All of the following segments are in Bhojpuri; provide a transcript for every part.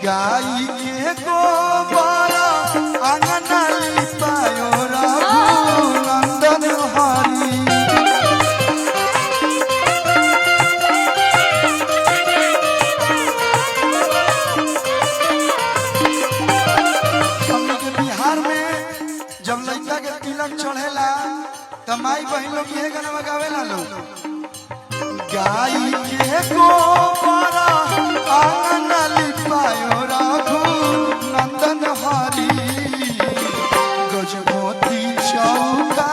गाई के गोबर अंगना लिपायो रघुनंदन हरि। बिहार में जब लड़का के तिलक चढ़ेला तो माई बहन लोग ये गाना गावेला लोग। गाई के गोबर अंगना लिपायो रघुनंदन हरि। गजमोती चौका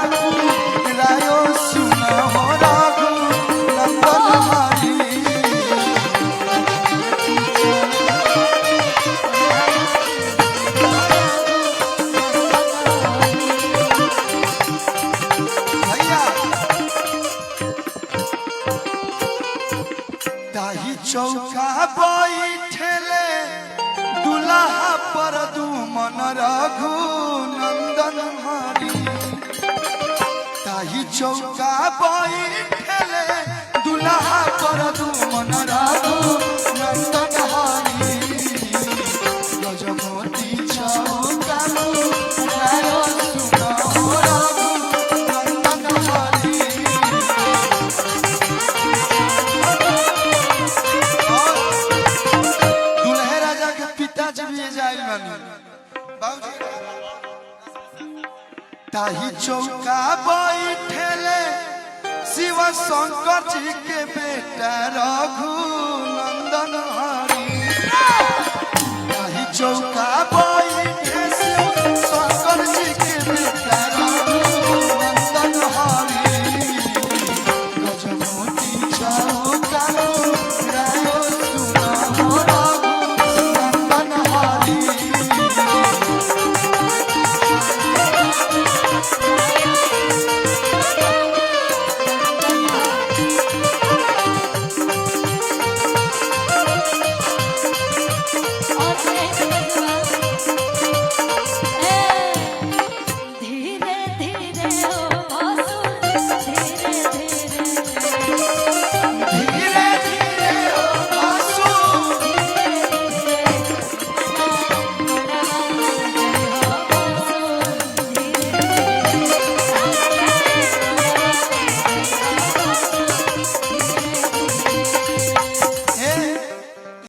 रायो सुनो रघुनंदन हरि। चौका बैठेले दुल्हा पर दुमन रघुनंदन हरि। ताही चौका बैठेले दुल्हा पर दुमन रघुनंदन हरि। गजमोती चौका रायो सुनो रघुनंदन हरि। ताही चौका बैठेले शिव शंकर जी के बेटा रघु